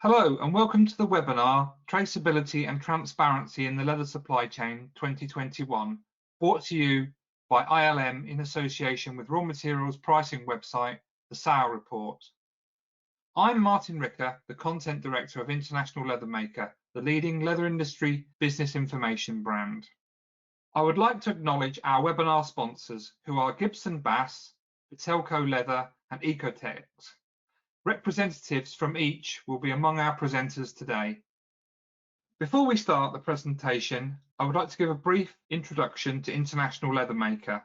Hello and welcome to the webinar Traceability and Transparency in the Leather Supply Chain 2021, brought to you by ILM in association with raw materials pricing website, the SAO Report. I'm Martin Ricker, the Content Director of International Leather Maker, the leading leather industry business information brand. I would like to acknowledge our webinar sponsors, who are Gibson Bass, Vitalco Leather and Ecotex. Representatives from each will be among our presenters today. Before we start the presentation, I would like to give a brief introduction to International Leather Maker.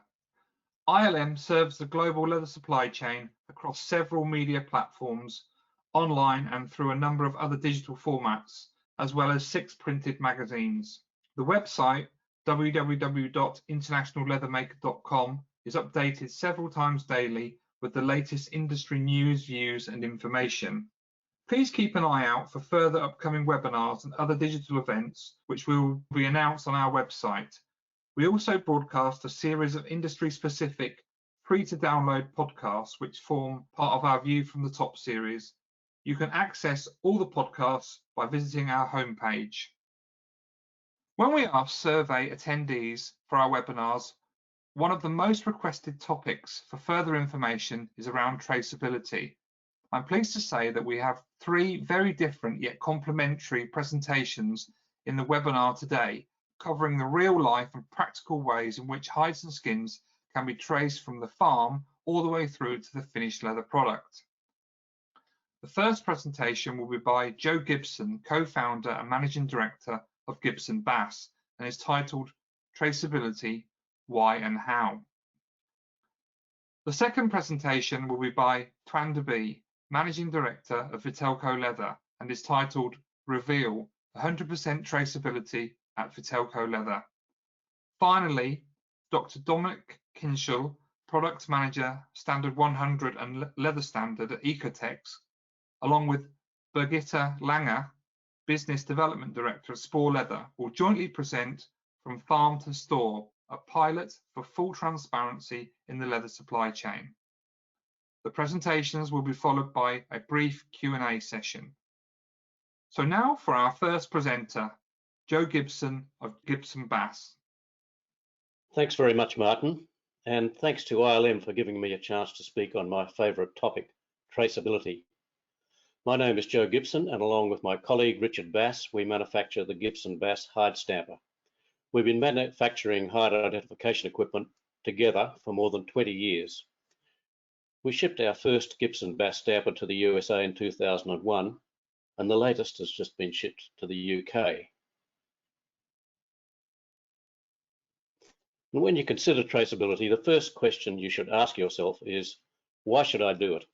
ILM serves the global leather supply chain across several media platforms, online and through a number of other digital formats, as well as 6 printed magazines. The website, www.internationalleathermaker.com, is updated several times daily with the latest industry news, views and information. Please keep an eye out for further upcoming webinars and other digital events which will be announced on our website. We also broadcast a series of industry-specific free-to-download podcasts which form part of our View from the Top series. You can access all the podcasts by visiting our homepage. When we ask survey attendees for our webinars, one of the most requested topics for further information is around traceability. I'm pleased to say that we have 3 very different yet complementary presentations in the webinar today, covering the real life and practical ways in which hides and skins can be traced from the farm all the way through to the finished leather product. The first presentation will be by Joe Gibson, co-founder and managing director of Gibson Bass, and is titled Traceability, Why and How. The second presentation will be by Tuan de Bie, Managing Director of Vitalco Leather, and is titled Reveal, 100% Traceability at Vitalco Leather. Finally, Dr. Dominic Kinchel, Product Manager, Standard 100 and Leather Standard at Ecotex, along with Birgitta Langer, Business Development Director at Spore Leather, will jointly present From Farm to Store, a pilot for full transparency in the leather supply chain. The presentations will be followed by a brief Q&A session. So now for our first presenter, Joe Gibson of Gibson Bass. Thanks very much, Martin, and thanks to ILM for giving me a chance to speak on my favourite topic, traceability. My name is Joe Gibson, and along with my colleague Richard Bass, we manufacture the Gibson Bass hide stamper. We've been manufacturing hide identification equipment together for more than 20 years. We shipped our first Gibson Bass stamper to the USA in 2001, and the latest has just been shipped to the UK. And when you consider traceability, the first question you should ask yourself is, why should I do it?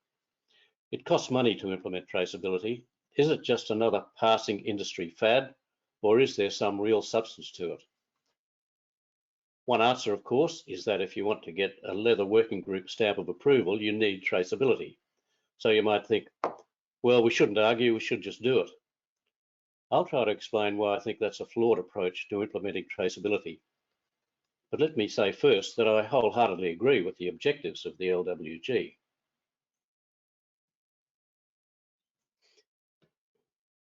It costs money to implement traceability. Is it just another passing industry fad, or is there some real substance to it? One answer, of course, is that if you want to get a leather working group stamp of approval, you need traceability. So you might think, well, we shouldn't argue, we should just do it. I'll try to explain why I think that's a flawed approach to implementing traceability. But let me say first that I wholeheartedly agree with the objectives of the LWG.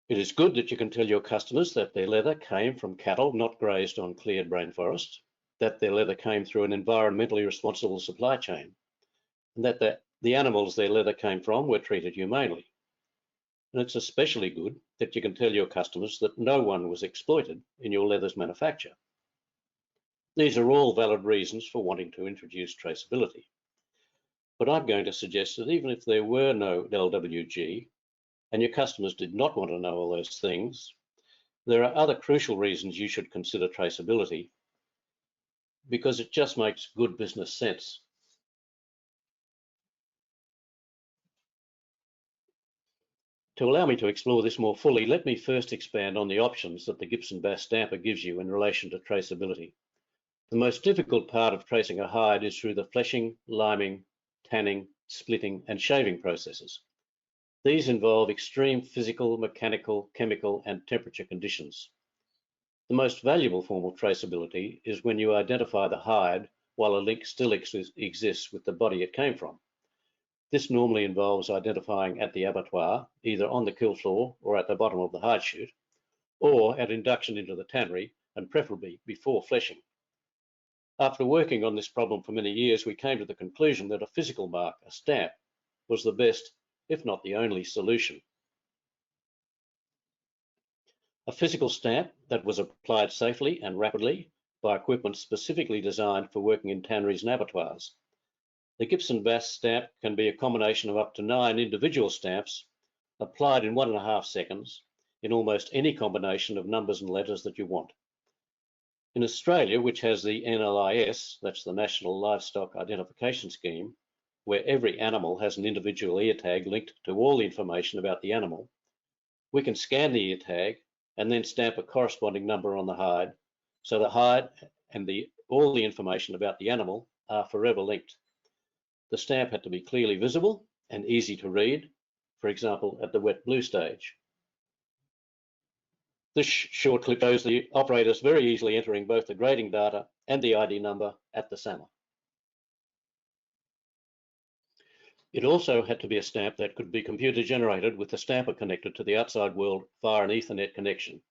It is good that you can tell your customers that their leather came from cattle not grazed on cleared rainforest, that their leather came through an environmentally responsible supply chain, and that the animals their leather came from were treated humanely. And it's especially good that you can tell your customers that no one was exploited in your leather's manufacture. These are all valid reasons for wanting to introduce traceability. But I'm going to suggest that even if there were no LWG, and your customers did not want to know all those things, there are other crucial reasons you should consider traceability, because it just makes good business sense. To allow me to explore this more fully, let me first expand on the options that the Gibson Bass stamper gives you in relation to traceability. The most difficult part of tracing a hide is through the fleshing, liming, tanning, splitting, and shaving processes. These involve extreme physical, mechanical, chemical, and temperature conditions. The most valuable form of traceability is when you identify the hide while a link still exists with the body it came from. This normally involves identifying at the abattoir, either on the kill floor or at the bottom of the hide chute, or at induction into the tannery, and preferably before fleshing. After working on this problem for many years, we came to the conclusion that a physical mark, a stamp, was the best, if not the only, solution. A physical stamp that was applied safely and rapidly by equipment specifically designed for working in tanneries and abattoirs. The Gibson Bass stamp can be a combination of up to 9 individual stamps applied in 1.5 seconds in almost any combination of numbers and letters that you want. In Australia, which has the NLIS, that's the National Livestock Identification Scheme, where every animal has an individual ear tag linked to all the information about the animal, we can scan the ear tag and then stamp a corresponding number on the hide, so the hide and all the information about the animal are forever linked. The stamp had to be clearly visible and easy to read, for example, at the wet blue stage. This short clip shows the operators very easily entering both the grading data and the ID number at the SAMR. It also had to be a stamp that could be computer generated with the stamper connected to the outside world via an Ethernet connection.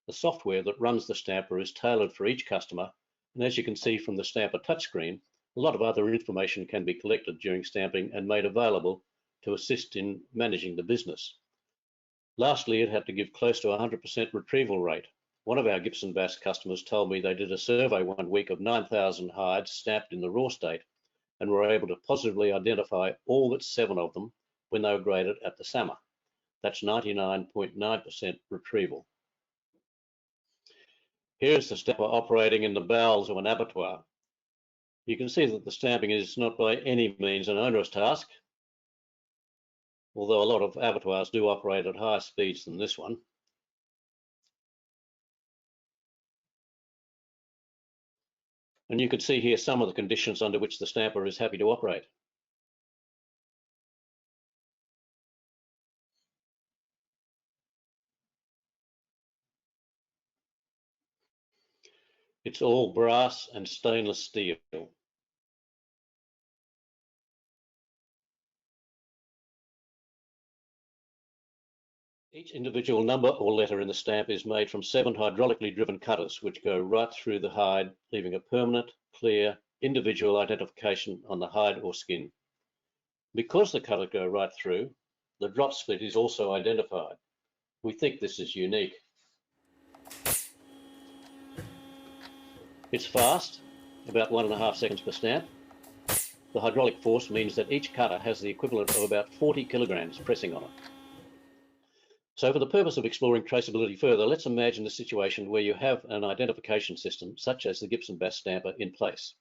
The software that runs the stamper is tailored for each customer, and as you can see from the stamper touchscreen, a lot of other information can be collected during stamping and made available to assist in managing the business. Lastly, it had to give close to 100% retrieval rate. One of our Gibson Bass customers told me they did a survey one week of 9,000 hides stamped in the raw state and were able to positively identify all but 7 of them when they were graded at the SAMR. That's 99.9% retrieval. Here's the stamper operating in the bowels of an abattoir. You can see that the stamping is not by any means an onerous task, although a lot of abattoirs do operate at higher speeds than this one. And you can see here some of the conditions under which the stamper is happy to operate. It's all brass and stainless steel. Each individual number or letter in the stamp is made from 7 hydraulically driven cutters, which go right through the hide, leaving a permanent, clear, individual identification on the hide or skin. Because the cutters go right through, the drop split is also identified. We think this is unique. It's fast, about 1.5 seconds per stamp. The hydraulic force means that each cutter has the equivalent of about 40 kilograms pressing on it. So for the purpose of exploring traceability further, let's imagine a situation where you have an identification system, such as the Gibson Bass stamper, in place.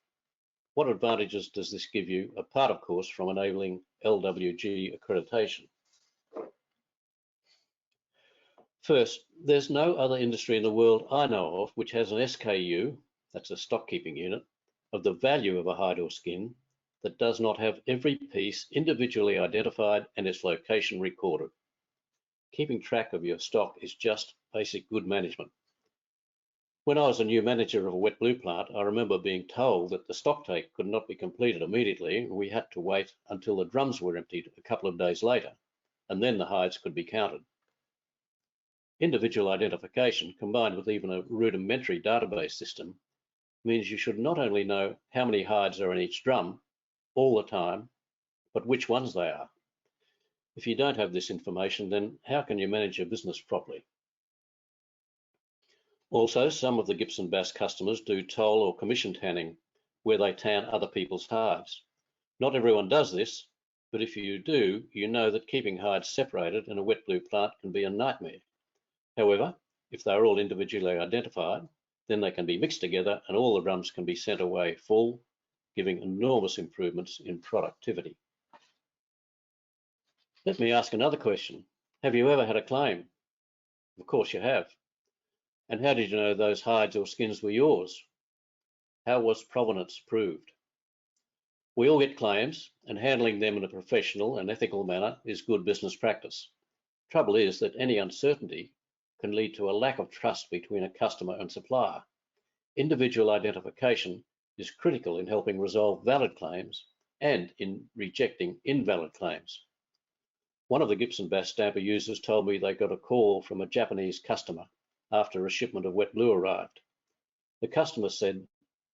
What advantages does this give you, apart of course from enabling LWG accreditation? First, there's no other industry in the world I know of which has an SKU, that's a stock keeping unit, of the value of a hide or skin that does not have every piece individually identified and its location recorded. Keeping track of your stock is just basic good management. When I was a new manager of a wet blue plant, I remember being told that the stock take could not be completed immediately. We had to wait until the drums were emptied a couple of days later, and then the hides could be counted. Individual identification, combined with even a rudimentary database system, means you should not only know how many hides are in each drum all the time, but which ones they are. If you don't have this information, then how can you manage your business properly? Also, some of the Gibson Bass customers do toll or commission tanning, where they tan other people's hides. Not everyone does this, but if you do, you know that keeping hides separated in a wet blue plant can be a nightmare. However, if they're all individually identified, then they can be mixed together and all the drums can be sent away full, giving enormous improvements in productivity. Let me ask another question. Have you ever had a claim? Of course you have. And how did you know those hides or skins were yours? How was provenance proved? We all get claims, and handling them in a professional and ethical manner is good business practice. Trouble is that any uncertainty can lead to a lack of trust between a customer and supplier. Individual identification is critical in helping resolve valid claims and in rejecting invalid claims. One of the Gibson Bass stamper users told me they got a call from a Japanese customer after a shipment of wet blue arrived. The customer said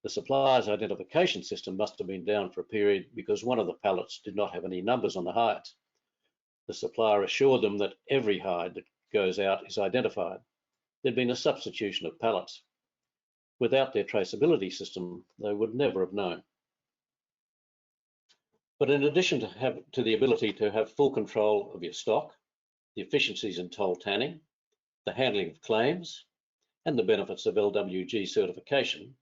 the supplier's identification system must have been down for a period because one of the pallets did not have any numbers on the hides. The supplier assured them that every hide that goes out is identified. There'd been a substitution of pallets. Without their traceability system, they would never have known. But in addition to the ability to have full control of your stock, the efficiencies in toll tanning, the handling of claims, and the benefits of LWG certification,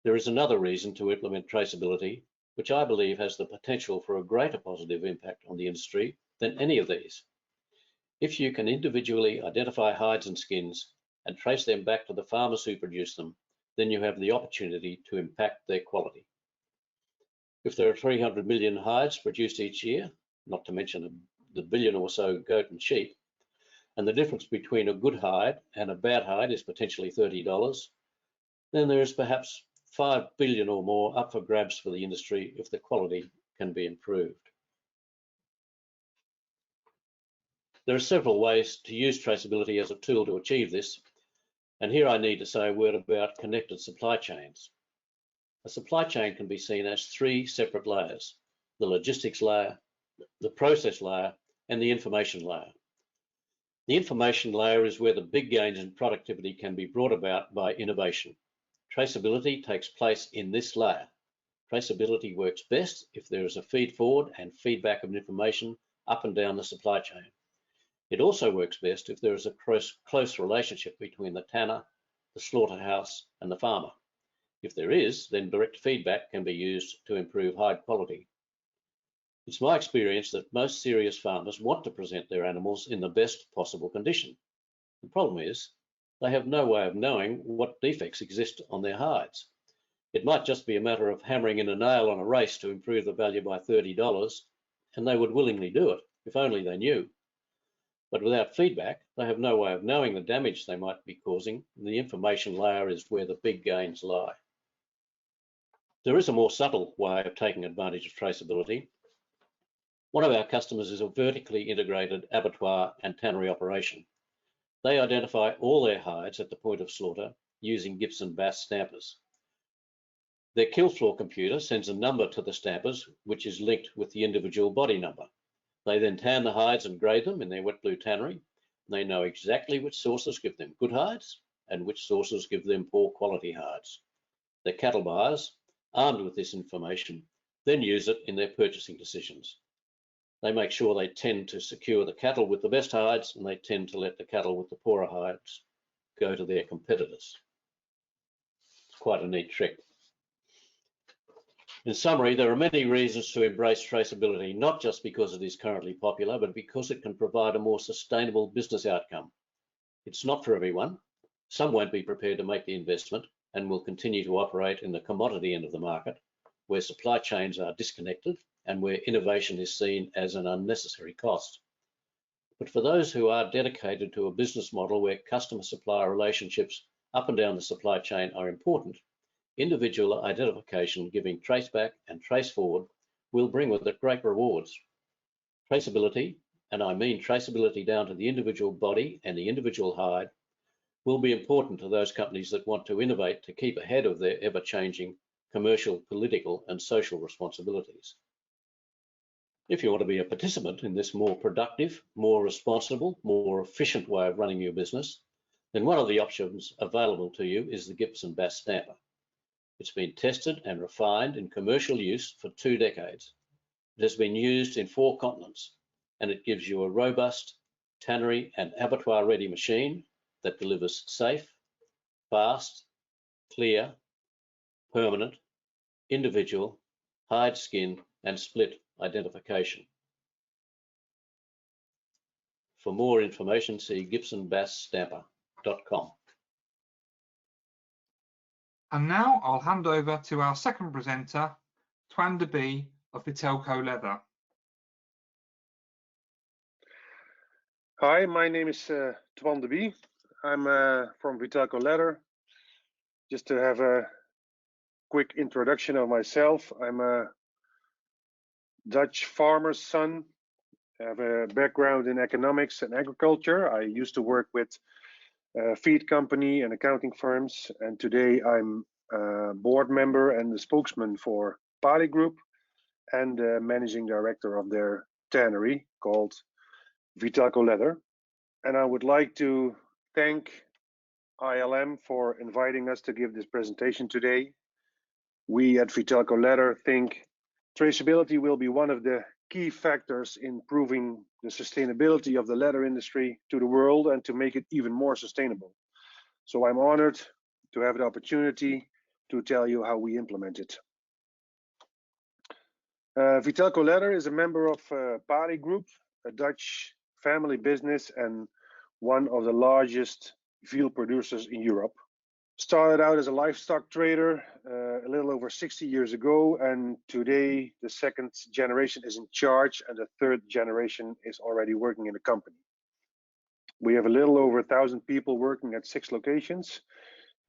there is another reason to implement traceability, which I believe has the potential for a greater positive impact on the industry than any of these. If you can individually identify hides and skins and trace them back to the farmers who produce them, then you have the opportunity to impact their quality. If there are 300 million hides produced each year, not to mention the billion or so goat and sheep, and the difference between a good hide and a bad hide is potentially $30, then there is perhaps 5 billion or more up for grabs for the industry if the quality can be improved. There are several ways to use traceability as a tool to achieve this, and here I need to say a word about connected supply chains. A supply chain can be seen as 3 separate layers: the logistics layer, the process layer, and the information layer. The information layer is where the big gains in productivity can be brought about by innovation. Traceability takes place in this layer. Traceability works best if there is a feed forward and feedback of information up and down the supply chain. It also works best if there is a close relationship between the tanner, the slaughterhouse, and the farmer. If there is, then direct feedback can be used to improve hide quality. It's my experience that most serious farmers want to present their animals in the best possible condition. The problem is, they have no way of knowing what defects exist on their hides. It might just be a matter of hammering in a nail on a race to improve the value by $30, and they would willingly do it if only they knew. But without feedback, they have no way of knowing the damage they might be causing, and the information layer is where the big gains lie. There is a more subtle way of taking advantage of traceability. One of our customers is a vertically integrated abattoir and tannery operation. They identify all their hides at the point of slaughter using Gibson Bass stampers. Their kill floor computer sends a number to the stampers, which is linked with the individual body number. They then tan the hides and grade them in their wet blue tannery. They know exactly which sources give them good hides and which sources give them poor quality hides. Their cattle buyers, armed with this information, then use it in their purchasing decisions. They make sure they tend to secure the cattle with the best hides, and they tend to let the cattle with the poorer hides go to their competitors. It's quite a neat trick. In summary, there are many reasons to embrace traceability, not just because it is currently popular, but because it can provide a more sustainable business outcome. It's not for everyone. Some won't be prepared to make the investment and will continue to operate in the commodity end of the market, where supply chains are disconnected and where innovation is seen as an unnecessary cost. But for those who are dedicated to a business model where customer-supplier relationships up and down the supply chain are important, individual identification giving traceback and trace forward will bring with it great rewards. Traceability, and I mean traceability down to the individual body and the individual hide, will be important to those companies that want to innovate to keep ahead of their ever-changing commercial, political, and social responsibilities. If you want to be a participant in this more productive, more responsible, more efficient way of running your business, then one of the options available to you is the Gibson Bass stamper. It's been tested and refined in commercial use for 2 decades. It has been used in 4 continents, and it gives you a robust tannery and abattoir ready machine that delivers safe, fast, clear, permanent, individual, hide, skin, and split identification. For more information, see gibsonbassstamper.com. And now I'll hand over to our second presenter, Twan de Bie of Vitalco Leather. Hi, my name is Twan de Bie. I'm from Vitalco Leather. Just to have a quick introduction of myself, I'm a Dutch farmer's son. I have a background in economics and agriculture. I used to work with feed company and accounting firms, and today I'm a board member and the spokesman for Pali Group and the managing director of their tannery called Vitalco Leather. And I would like to thank ILM for inviting us to give this presentation today. We at Vitalco Leather think traceability will be one of the key factors in proving the sustainability of the leather industry to the world and to make it even more sustainable. So I'm honored to have the opportunity to tell you how we implement it. Vitalco Leather is a member of Pali Group, a Dutch family business and one of the largest veal producers in Europe. Started out as a livestock trader a little over 60 years ago, and today the second generation is in charge and the third generation is already working in the company. We have a little over 1,000 people working at 6 locations.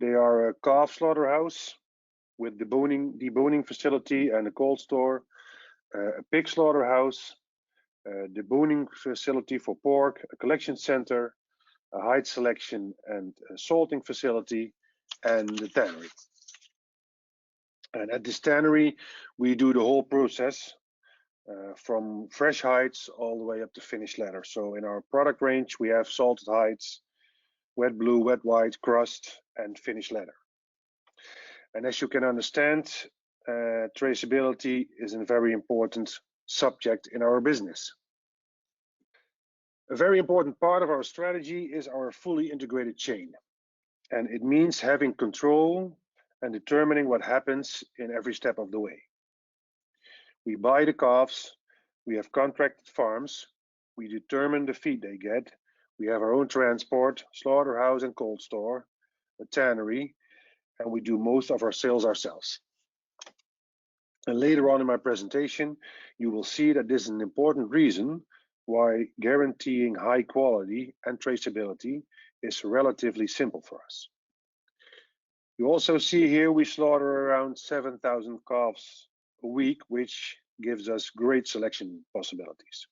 They are a calf slaughterhouse with deboning facility and a cold store, a pig slaughterhouse, deboning facility for pork, a collection center, a hide selection and a salting facility, and the tannery. And at this tannery, we do the whole process from fresh hides all the way up to finished leather. So in our product range, we have salted hides, wet blue, wet white, crust, and finished leather. And as you can understand, traceability is a very important subject in our business. A very important part of our strategy is our fully integrated chain. And it means having control and determining what happens in every step of the way. We buy the calves, we have contracted farms, we determine the feed they get, we have our own transport, slaughterhouse and cold store, a tannery, and we do most of our sales ourselves. And later on in my presentation, you will see that this is an important reason why guaranteeing high quality and traceability is relatively simple for us. You also see here we slaughter around 7,000 calves a week, which gives us great selection possibilities.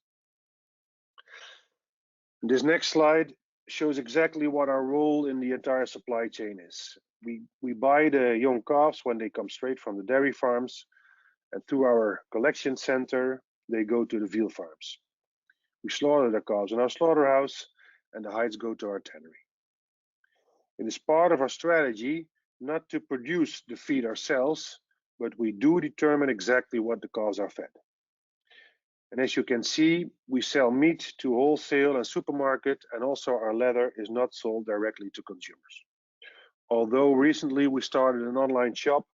And this next slide shows exactly what our role in the entire supply chain is. We buy the young calves when they come straight from the dairy farms, and through our collection center, they go to the veal farms. We slaughter the calves in our slaughterhouse, and the hides go to our tannery. It is part of our strategy not to produce the feed ourselves, but we do determine exactly what the calves are fed. And as you can see, we sell meat to wholesale and supermarket, and also our leather is not sold directly to consumers. Although recently we started an online shop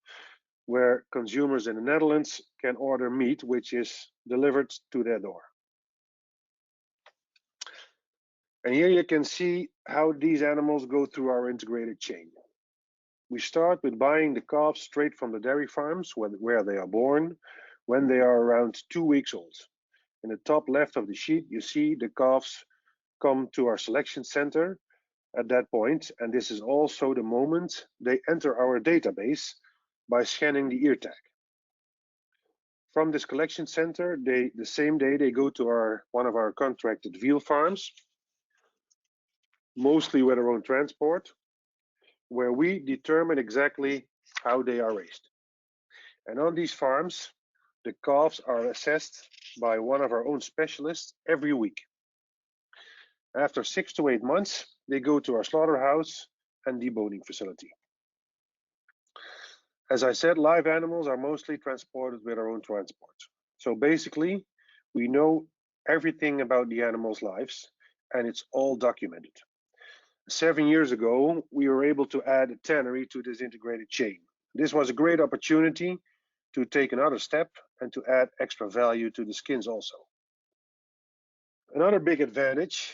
where consumers in the Netherlands can order meat which is delivered to their door. And here you can see how these animals go through our integrated chain. We start with buying the calves straight from the dairy farms where they are born, when they are around 2 weeks old. In the top left of the sheet, you see the calves come to our selection center at that point, and this is also the moment they enter our database by scanning the ear tag. From this collection center, the same day they go to one of our contracted veal farms, mostly with our own transport, where we determine exactly how they are raised. And on these farms, the calves are assessed by one of our own specialists every week. After 6 to 8 months, they go to our slaughterhouse and deboning facility. As I said, live animals are mostly transported with our own transport. So basically, we know everything about the animals' lives, and it's all documented. 7 years ago, we were able to add a tannery to this integrated chain. This was a great opportunity to take another step and to add extra value to the skins also. Another big advantage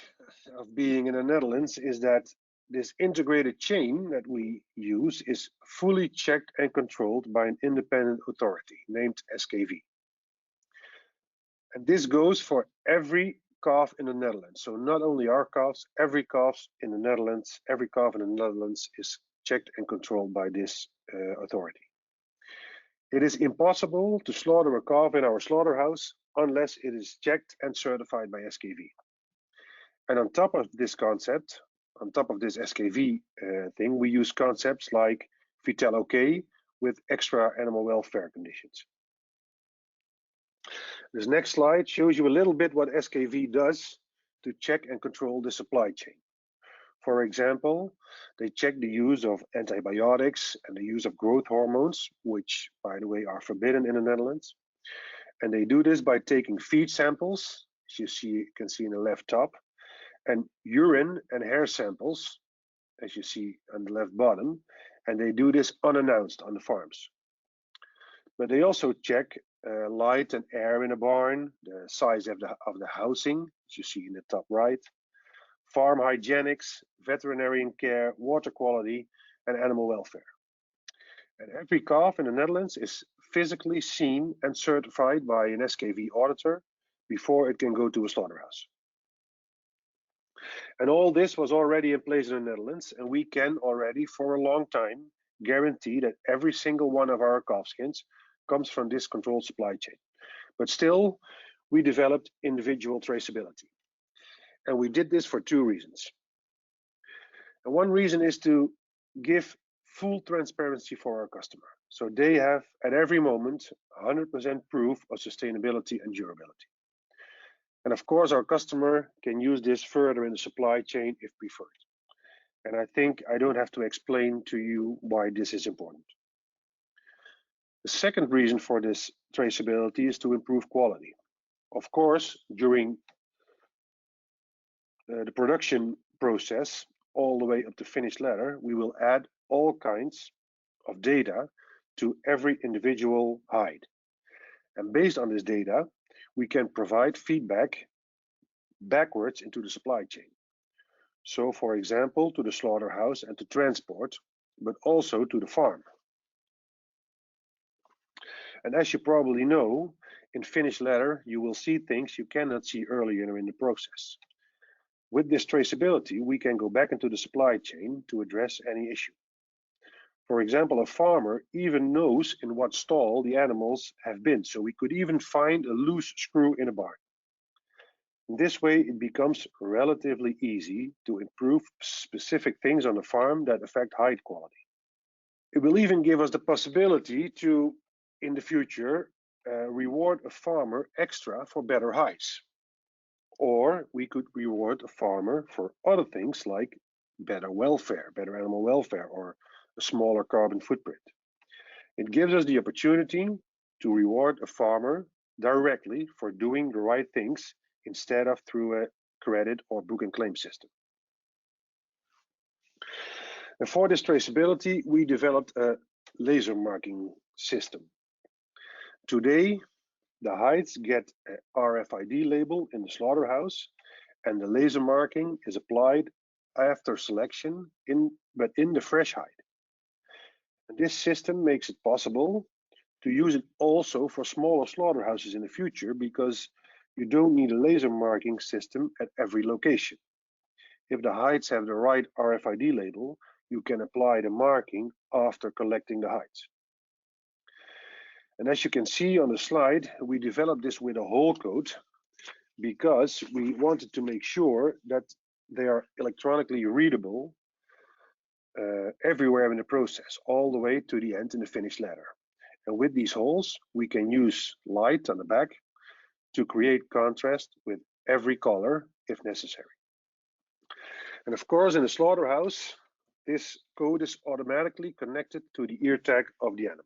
of being in the Netherlands is that this integrated chain that we use is fully checked and controlled by an independent authority named SKV. And this goes for every calf in the Netherlands. So not only our calves, every calf in the Netherlands is checked and controlled by this authority. It is impossible to slaughter a calf in our slaughterhouse unless it is checked and certified by SKV. And on top of this concept, on top of this SKV thing, we use concepts like Vitalco with extra animal welfare conditions. This next slide shows you a little bit what SKV does to check and control the supply chain. For example, they check the use of antibiotics and the use of growth hormones, which, by the way, are forbidden in the Netherlands. And they do this by taking feed samples, as you can see in the left top, and urine and hair samples, as you see on the left bottom, and they do this unannounced on the farms. But they also check light and air in a barn, the size of the housing, as you see in the top right, farm hygienics, veterinarian care, water quality, and animal welfare. And every calf in the Netherlands is physically seen and certified by an SKV auditor before it can go to a slaughterhouse. And all this was already in place in the Netherlands, and we can already, for a long time, guarantee that every single one of our calfskins comes from this controlled supply chain. But still, we developed individual traceability. And we did this for two reasons. And one reason is to give full transparency for our customer. So they have, at every moment, 100% proof of sustainability and durability. And of course, our customer can use this further in the supply chain if preferred. And I think I don't have to explain to you why this is important. The second reason for this traceability is to improve quality. Of course, during the production process, all the way up to finished leather, we will add all kinds of data to every individual hide. And based on this data, we can provide feedback backwards into the supply chain. So, for example, to the slaughterhouse and to transport, but also to the farm. And as you probably know, in finished leather, you will see things you cannot see earlier in the process. With this traceability, we can go back into the supply chain to address any issue. For example, a farmer even knows in what stall the animals have been, so we could even find a loose screw in a barn. In this way, it becomes relatively easy to improve specific things on the farm that affect hide quality. It will even give us the possibility to, in the future, reward a farmer extra for better hides. Or we could reward a farmer for other things like better welfare, better animal welfare, or a smaller carbon footprint. It gives us the opportunity to reward a farmer directly for doing the right things instead of through a credit or book and claim system. And for this traceability, we developed a laser marking system. Today, the hides get a RFID label in the slaughterhouse, and the laser marking is applied after selection but in the fresh hide. And this system makes it possible to use it also for smaller slaughterhouses in the future, because you don't need a laser marking system at every location. If the hides have the right RFID label, you can apply the marking after collecting the hides. And as you can see on the slide, we developed this with a whole coat because we wanted to make sure that they are electronically readable everywhere in the process, all the way to the end in the finished leather. And with these holes, we can use light on the back to create contrast with every color if necessary. And of course, in the slaughterhouse, this code is automatically connected to the ear tag of the animal,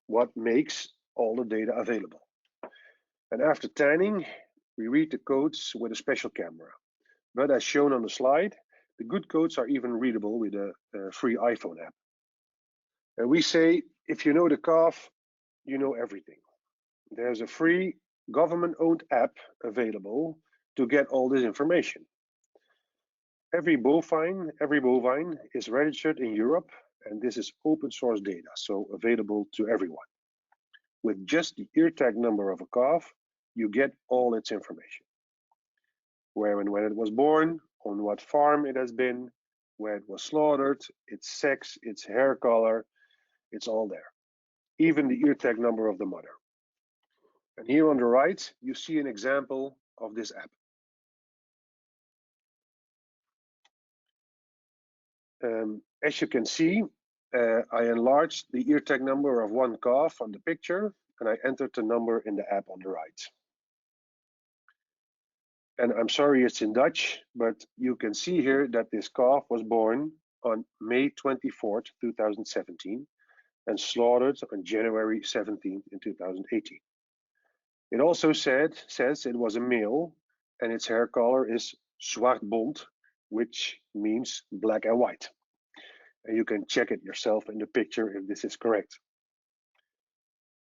what makes all the data available. And after tanning, we read the codes with a special camera. But as shown on the slide, the good codes are even readable with a free iPhone app. And we say, if you know the calf, you know everything. There's a free government-owned app available to get all this information. Every bovine is registered in Europe, and this is open source data, so available to everyone. With just the ear tag number of a calf, you get all its information. Where and when it was born, on what farm it has been, where it was slaughtered, its sex, its hair color, it's all there. Even the ear tag number of the mother. And here on the right, you see an example of this app. As you can see, I enlarged the ear tag number of one calf on the picture, and I entered the number in the app on the right. And I'm sorry it's in Dutch, but you can see here that this calf was born on May 24th, 2017, and slaughtered on January 17th in 2018. It also says it was a male, and its hair color is zwart blond, which means black and white. And you can check it yourself in the picture if this is correct.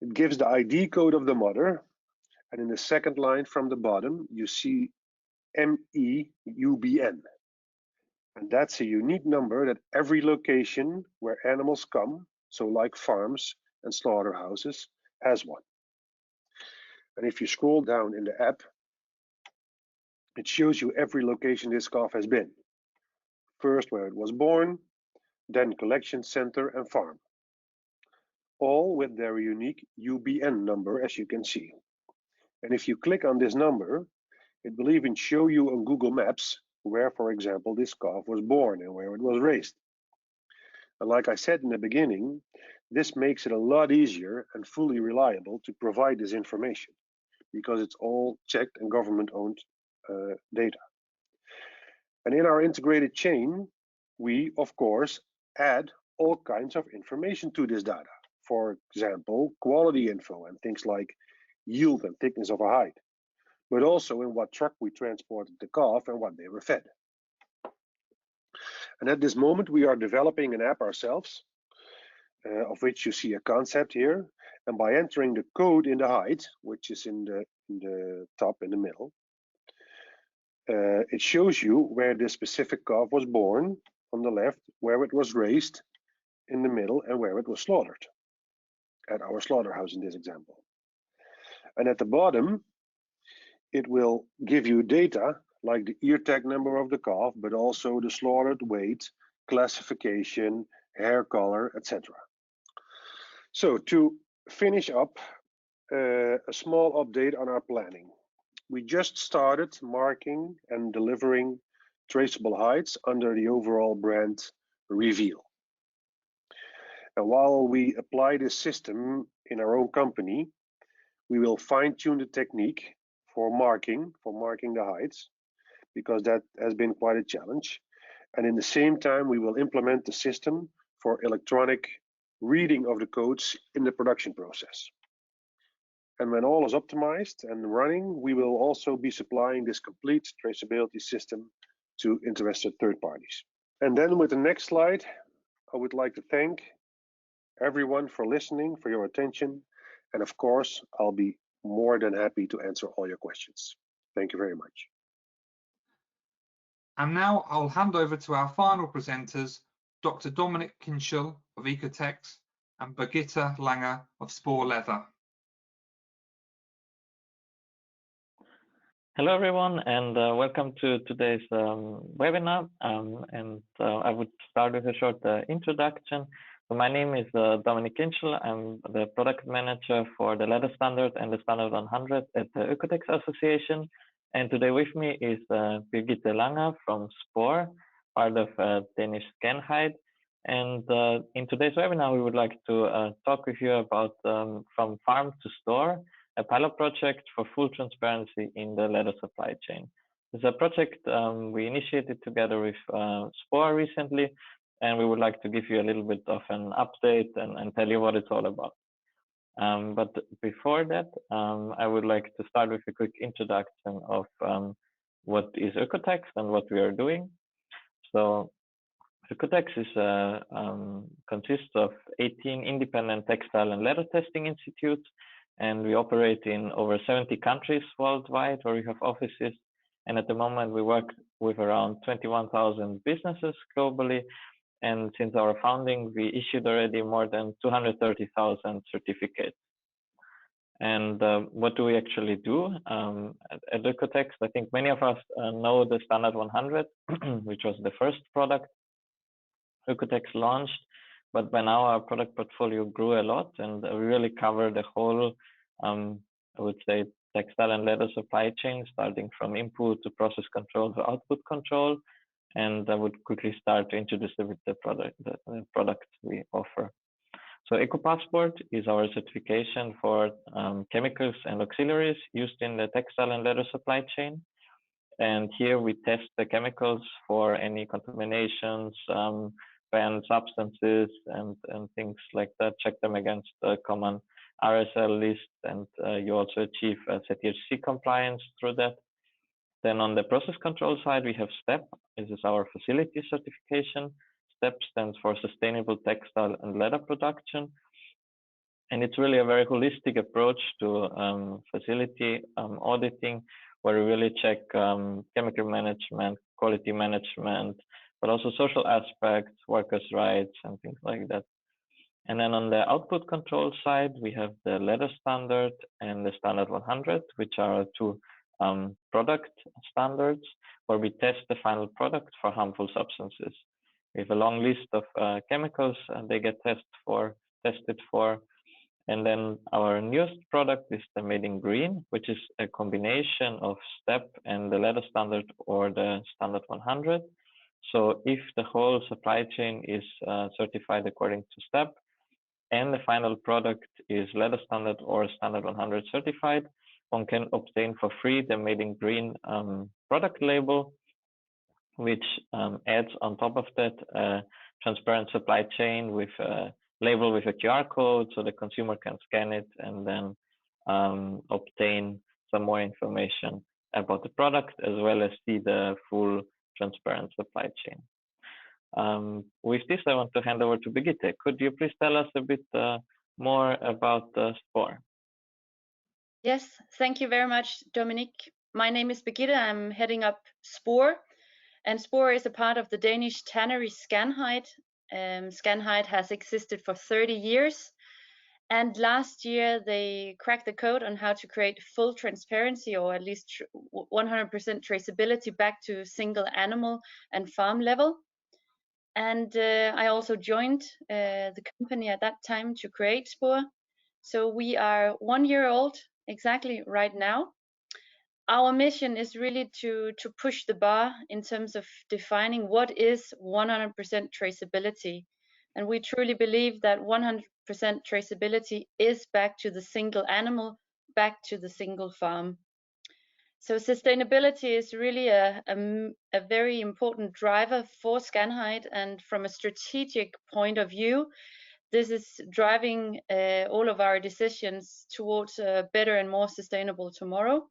It gives the ID code of the mother, and in the second line from the bottom, you see MEUBN. And that's a unique number that every location where animals come, so like farms and slaughterhouses, has one. And if you scroll down in the app, it shows you every location this calf has been. First where it was born, then collection center and farm. All with their unique UBN number, as you can see. And if you click on this number, it will even show you on Google Maps where, for example, this calf was born and where it was raised. And like I said in the beginning, this makes it a lot easier and fully reliable to provide this information because it's all checked and government-owned data. And in our integrated chain, we, of course, add all kinds of information to this data. For example, quality info and things like yield and thickness of a hide, but also in what truck we transported the calf and what they were fed. And at this moment, we are developing an app ourselves, of which you see a concept here. And by entering the code in the hide, which is in the top in the middle, it shows you where this specific calf was born on the left, where it was raised in the middle, and where it was slaughtered at our slaughterhouse in this example. And at the bottom, it will give you data like the ear tag number of the calf, but also the slaughtered weight, classification, hair color, etc. So to finish up, a small update on our planning. We just started marking and delivering traceable hides under the overall brand Reveal. And while we apply this system in our own company, we will fine-tune the technique for marking the hides, because that has been quite a challenge. And in the same time, we will implement the system for electronic reading of the codes in the production process. And when all is optimized and running, we will also be supplying this complete traceability system to interested third parties. And then with the next slide, I would like to thank everyone for listening, for your attention. And of course, I'll be more than happy to answer all your questions. Thank you very much. And now I'll hand over to our final presenters, Dr. Dominic Kinchel of Ecotex and Birgitta Lange of Spoor Leather. Hello everyone, and welcome to today's webinar. I would start with a short introduction. So my name is Dominic Kinchel. I'm the product manager for the Leather Standard and the Standard 100 at the Ecotex Association. And today with me is Birgitta Lange from Spoor, part of Danish Scanhide. And in today's webinar, we would like to talk with you about from farm to store, a pilot project for full transparency in the leather supply chain. It's a project we initiated together with Spoor recently, and we would like to give you a little bit of an update and tell you what it's all about. But before that, I would like to start with a quick introduction of what is Ecotex and what we are doing. So Ecotex consists of 18 independent textile and leather testing institutes, and we operate in over 70 countries worldwide where we have offices. And at the moment, we work with around 21,000 businesses globally. And since our founding, we issued already more than 230,000 certificates. And what do we actually do at Ecotex? I think many of us know the Standard 100, which was the first product Ecotex launched. But by now, our product portfolio grew a lot, and we really cover the whole I would say, textile and leather supply chain, starting from input to process control to output control. And I would quickly start to introduce a bit the product we offer. So EcoPassport is our certification for chemicals and auxiliaries used in the textile and leather supply chain. And here we test the chemicals for any contaminations, banned substances, and things like that, check them against the common RSL list, and you also achieve ZTHC compliance through that. Then on the process control side, we have STEP. This is our facility certification. STEP stands for Sustainable Textile and Leather Production. And it's really a very holistic approach to facility auditing, where we really check chemical management, quality management, but also social aspects, workers' rights, and things like that. And then on the output control side, we have the leather standard and the standard 100, which are two product standards where we test the final product for harmful substances. We have a long list of chemicals and they get tested for. And then our newest product is the Made in Green, which is a combination of STEP and the leather standard or the standard 100. So if the whole supply chain is certified according to STEP, and the final product is leather standard or standard 100 certified, one can obtain for free the Made in Green product label, which adds on top of that a transparent supply chain with a label with a QR code, so the consumer can scan it and then obtain some more information about the product, as well as see the full transparent supply chain. With this, I want to hand over to Birgitte. Could you please tell us a bit more about Spore? Yes, thank you very much, Dominic. My name is Birgitte. I'm heading up Spore, and Spore is a part of the Danish tannery Scanhide. Scanhide has existed for 30 years, and last year they cracked the code on how to create full transparency, or at least 100% traceability back to single animal and farm level. And I also joined the company at that time to create Spore. So we are 1 year old exactly right now. Our mission is really to push the bar in terms of defining what is 100% traceability. And we truly believe that 100% traceability is back to the single animal, back to the single farm. So sustainability is really a very important driver for Scanhide, and from a strategic point of view, this is driving all of our decisions towards a better and more sustainable tomorrow.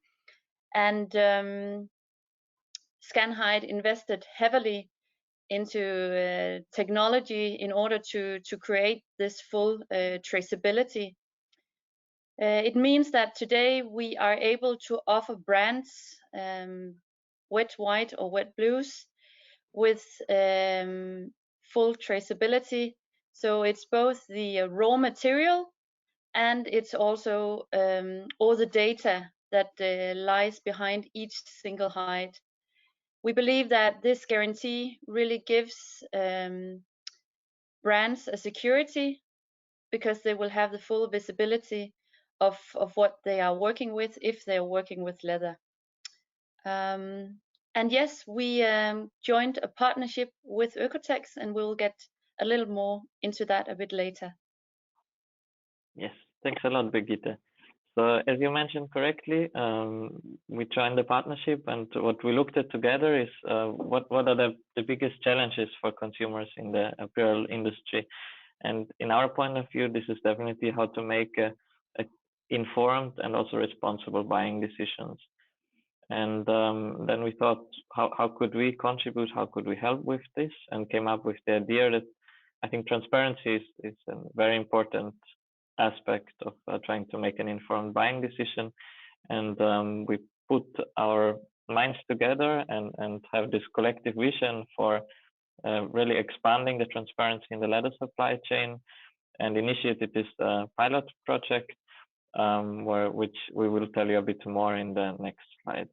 And Scanhide invested heavily into technology in order to create this full traceability. It means that today we are able to offer brands, wet white or wet blues, with full traceability. So it's both the raw material and it's also all the data that lies behind each single hide. We believe that this guarantee really gives brands a security, because they will have the full visibility of what they are working with if they are working with leather. And yes, we joined a partnership with Oekotex, and we'll get a little more into that a bit later. Yes, thanks a lot, Birgitte. So as you mentioned correctly, we joined the partnership, and what we looked at together is what are the biggest challenges for consumers in the apparel industry. And in our point of view, this is definitely how to make a informed and also responsible buying decisions. And then we thought, how could we contribute? How could we help with this? And came up with the idea that I think transparency is a very important aspect of trying to make an informed buying decision. And we put our minds together and have this collective vision for really expanding the transparency in the leather supply chain, and initiated this pilot project, which we will tell you a bit more in the next slide.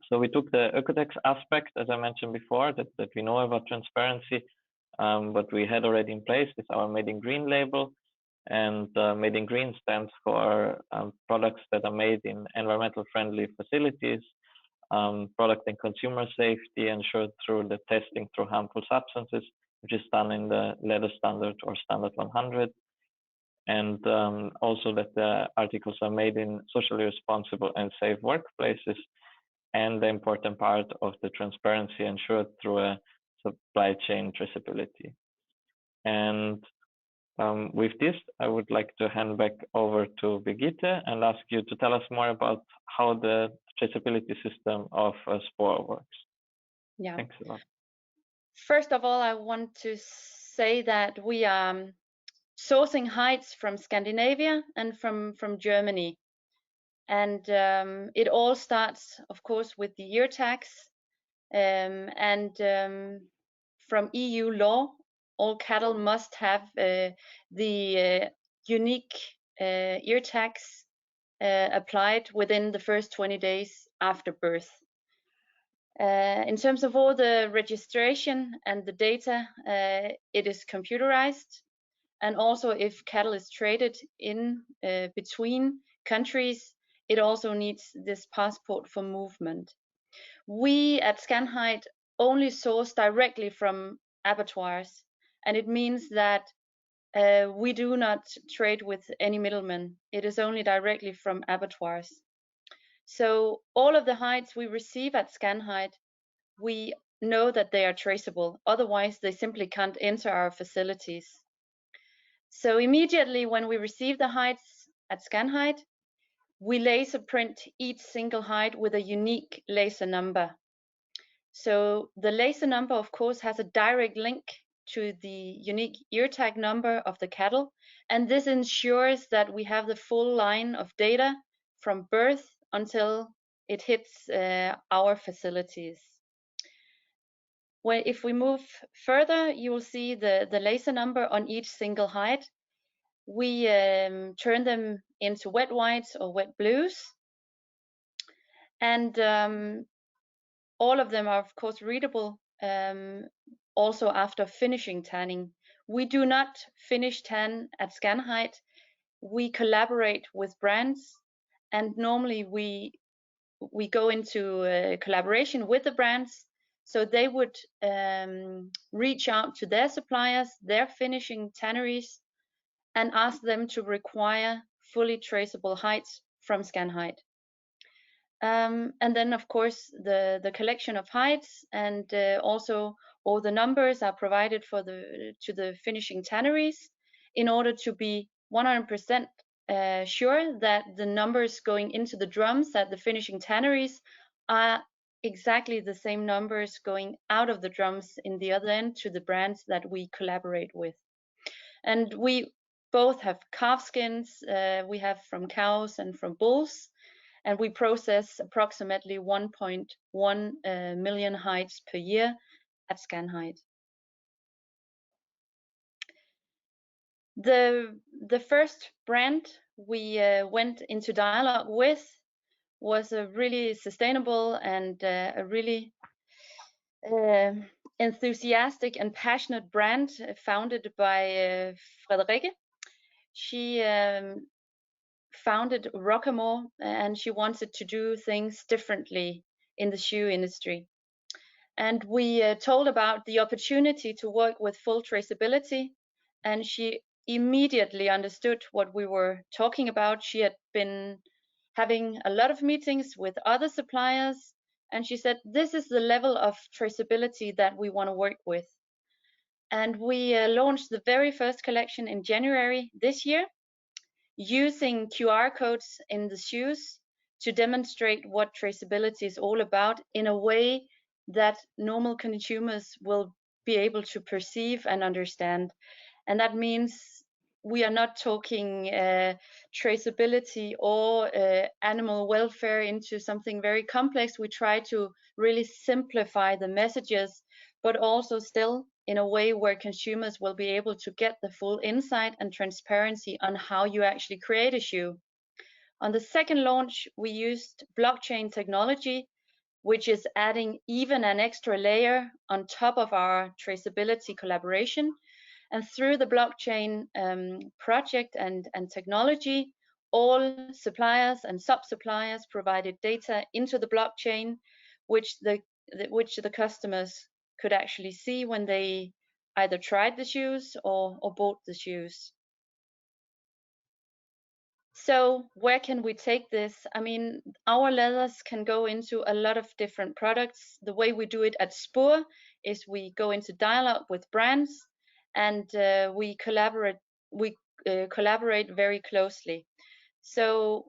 So we took the Oekotex aspect, as I mentioned before, that we know about transparency, but we had already in place with our Made in Green label, And Made in Green stands for products that are made in environmental friendly facilities, product and consumer safety ensured through the testing through harmful substances, which is done in the leather standard or standard 100. And also that the articles are made in socially responsible and safe workplaces, and the important part of the transparency ensured through a supply chain traceability. And with this, I would like to hand back over to Birgitte and ask you to tell us more about how the traceability system of Spore works. Yeah. Thanks a lot. First of all, I want to say that we are sourcing hides from Scandinavia and from Germany. And it all starts, of course, with the ear tags. From EU law, all cattle must have the unique ear tags applied within the first 20 days after birth. In terms of all the registration and the data, it is computerized. And also if cattle is traded in between countries, it also needs this passport for movement. We at Scanhide only source directly from abattoirs, and it means that we do not trade with any middlemen. It is only directly from abattoirs. So all of the hides we receive at Scanhide, we know that they are traceable. Otherwise, they simply can't enter our facilities. So immediately when we receive the hides at Scanhide, we laser print each single hide with a unique laser number. So the laser number, of course, has a direct link to the unique ear tag number of the cattle, and this ensures that we have the full line of data from birth until it hits our facilities. If we move further, you will see the laser number on each single hide. We turn them into wet whites or wet blues, and all of them are, of course, readable also after finishing tanning. We do not finish tan at Scanhide. We collaborate with brands, and normally we go into collaboration with the brands, so they would reach out to their suppliers, their finishing tanneries, and ask them to require fully traceable hides from Scanhide. And then, of course, the collection of hides and also all the numbers are provided to the finishing tanneries in order to be 100% sure that the numbers going into the drums at the finishing tanneries are exactly the same numbers going out of the drums in the other end to the brands that we collaborate with. And we both have calf skins, we have from cows and from bulls, and we process approximately 1.1 million hides per year at Scanhide. The first brand we went into dialogue with was a really sustainable and a really enthusiastic and passionate brand founded by Frederikke. She founded Rockamore, and she wanted to do things differently in the shoe industry. And we told about the opportunity to work with full traceability, and she immediately understood what we were talking about. She had been having a lot of meetings with other suppliers, and she said, this is the level of traceability that we want to work with. And we launched the very first collection in January this year, using QR codes in the shoes to demonstrate what traceability is all about in a way that normal consumers will be able to perceive and understand. And that means we are not talking traceability or animal welfare into something very complex. We try to really simplify the messages, but also still in a way where consumers will be able to get the full insight and transparency on how you actually create a shoe. On the second launch, we used blockchain technology, which is adding even an extra layer on top of our traceability collaboration. And through the blockchain project and technology, all suppliers and sub-suppliers provided data into the blockchain, which the customers could actually see when they either tried the shoes or bought the shoes. So where can we take this? I mean, our leathers can go into a lot of different products. The way we do it at Spoor is we go into dialogue with brands, and we collaborate very closely. So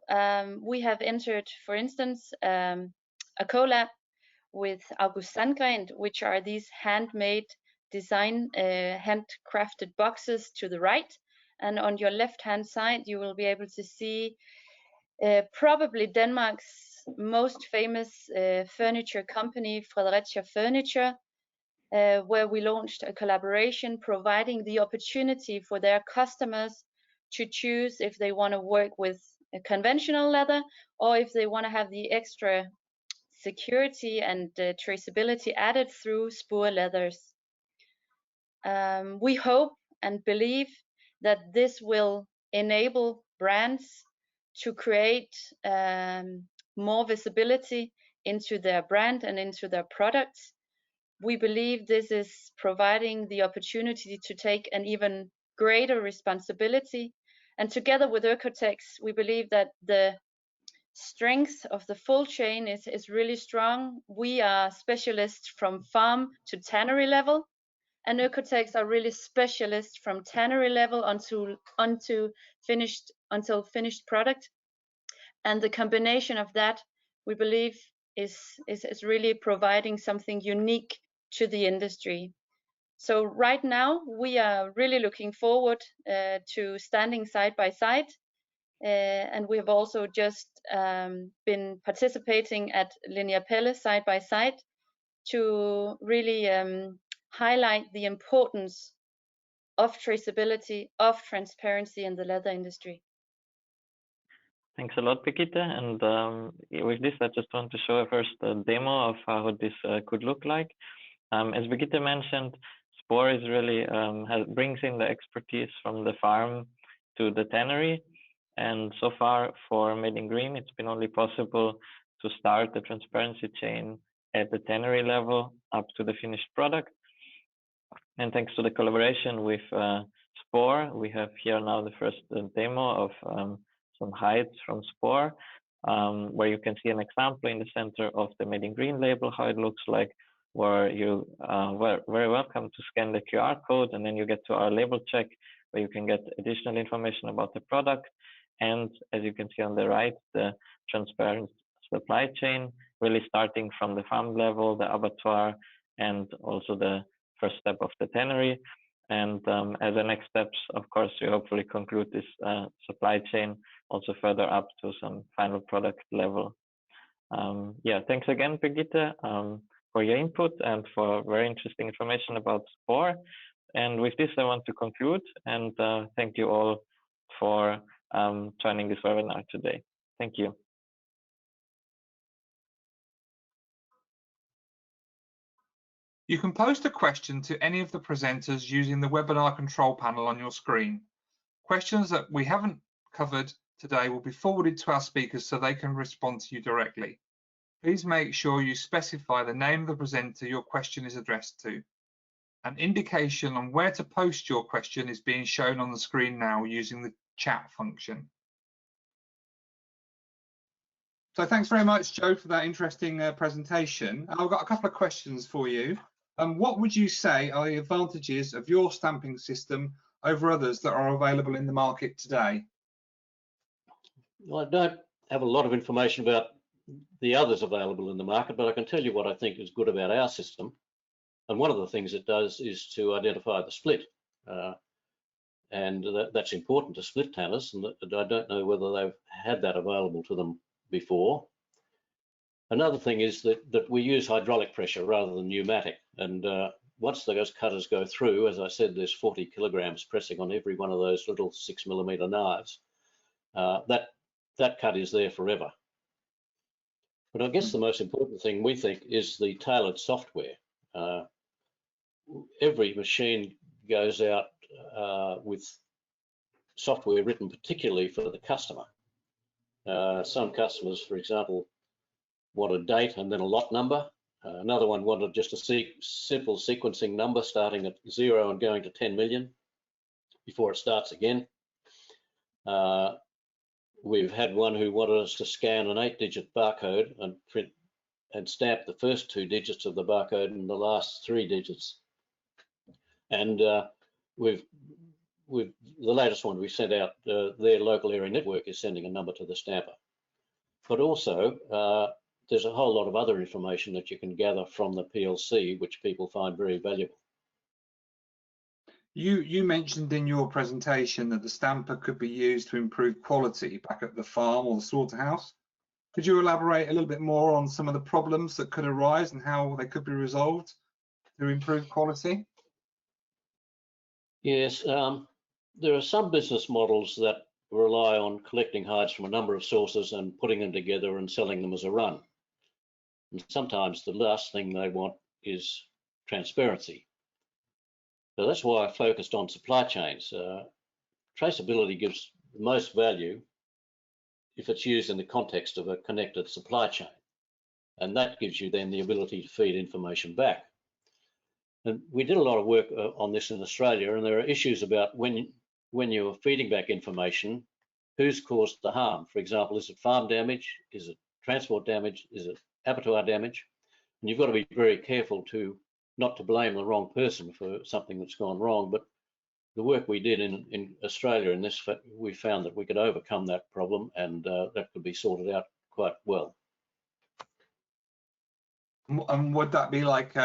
we have entered, for instance, a collab with August Sandgren, which are these handmade design, handcrafted boxes to the right. And on your left-hand side, you will be able to see probably Denmark's most famous furniture company, Fredericia Furniture, where we launched a collaboration providing the opportunity for their customers to choose if they want to work with a conventional leather or if they want to have the extra security and traceability added through Spoor leathers. We hope and believe that this will enable brands to create more visibility into their brand and into their products. We believe this is providing the opportunity to take an even greater responsibility. And together with Oikotex, we believe that the strength of the full chain is really strong. We are specialists from farm to tannery level, and Oikotex are really specialists from tannery level until finished product. And the combination of that, we believe, is really providing something unique to the industry. So right now, we are really looking forward to standing side by side. And we have also just been participating at Linear Pelle side by side to really highlight the importance of traceability, of transparency in the leather industry. Thanks a lot, Birgitte. And with this, I just want to show first a demo of how this could look like. As Birgitte mentioned, Spoor is really brings in the expertise from the farm to the tannery. And so far for Made in Green, it's been only possible to start the transparency chain at the tannery level up to the finished product. And thanks to the collaboration with Spoor, we have here now the first demo of some hides from Spoor, where you can see an example in the center of the Made in Green label, how it looks like, where you were very welcome to scan the QR code, and then you get to our label check, where you can get additional information about the product. And as you can see on the right, the transparent supply chain, really starting from the farm level, the abattoir, and also the first step of the tannery. And as the next steps, of course, we hopefully conclude this supply chain also further up to some final product level. Yeah, thanks again, Birgitte, for your input and for very interesting information about Spoor. And with this, I want to conclude and thank you all for joining this webinar today. Thank you. You can post a question to any of the presenters using the webinar control panel on your screen. Questions that we haven't covered today will be forwarded to our speakers so they can respond to you directly. Please make sure you specify the name of the presenter your question is addressed to. An indication on where to post your question is being shown on the screen now using the chat function. So thanks very much, Joe, for that interesting presentation. I've got a couple of questions for you. What would you say are the advantages of your stamping system over others that are available in the market today? Well, I don't have a lot of information about the others available in the market, but I can tell you what I think is good about our system. And one of the things it does is to identify the split. And that's important to split tanners, and I don't know whether they've had that available to them before. Another thing is that we use hydraulic pressure rather than pneumatic. And once those cutters go through, as I said, there's 40 kilograms pressing on every one of those little 6mm knives. That cut is there forever. But I guess the most important thing we think is the tailored software. Every machine goes out with software written particularly for the customer. Some customers, for example, want a date and then a lot number. Another one wanted just a simple sequencing number starting at 0 and going to 10 million before it starts again. We've had one who wanted us to scan an 8-digit barcode and print and stamp the first 2 digits of the barcode and the last 3 digits. And the latest one we sent out, their local area network is sending a number to the stamper. But also, there's a whole lot of other information that you can gather from the PLC, which people find very valuable. You mentioned in your presentation that the stamper could be used to improve quality back at the farm or the slaughterhouse. Could you elaborate a little bit more on some of the problems that could arise and how they could be resolved to improve quality? Yes, there are some business models that rely on collecting hides from a number of sources and putting them together and selling them as a run. And sometimes the last thing they want is transparency. So that's why I focused on supply chains. Traceability gives the most value if it's used in the context of a connected supply chain. And that gives you then the ability to feed information back. And we did a lot of work on this in Australia, and there are issues about when you're feeding back information, who's caused the harm. For example, is it farm damage? Is it transport damage? Is it abattoir damage? And you've got to be very careful not to blame the wrong person for something that's gone wrong. But the work we did in Australia in this, we found that we could overcome that problem, and that could be sorted out quite well. And would that be like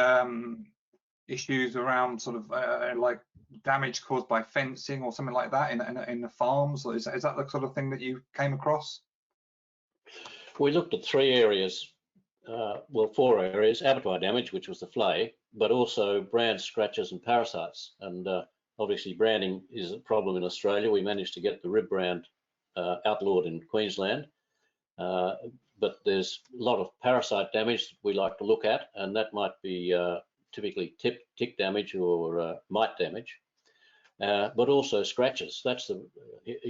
issues around sort of like damage caused by fencing or something like that in the farms? Or is that the sort of thing that you came across? We looked at 3 areas, well, 4 areas: abattoir damage, which was the flay, but also brand scratches and parasites. And obviously branding is a problem in Australia. We managed to get the rib brand outlawed in Queensland. But there's a lot of parasite damage that we like to look at, and that might be typically tick damage or mite damage, but also scratches. That's a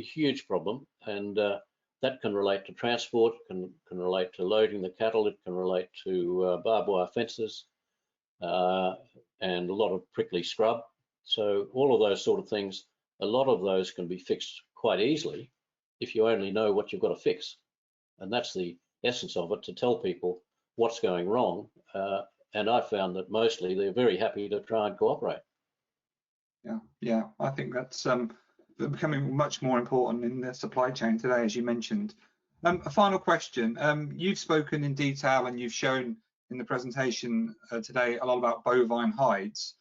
huge problem, and that can relate to transport, can relate to loading the cattle, it can relate to barbed wire fences, and a lot of prickly scrub. So all of those sort of things, a lot of those can be fixed quite easily if you only know what you've got to fix. And that's the essence of it, to tell people what's going wrong. And I found that mostly they're very happy to try and cooperate. Yeah, I think that's becoming much more important in the supply chain today, as you mentioned. A final question. You've spoken in detail and you've shown in the presentation today a lot about bovine hides,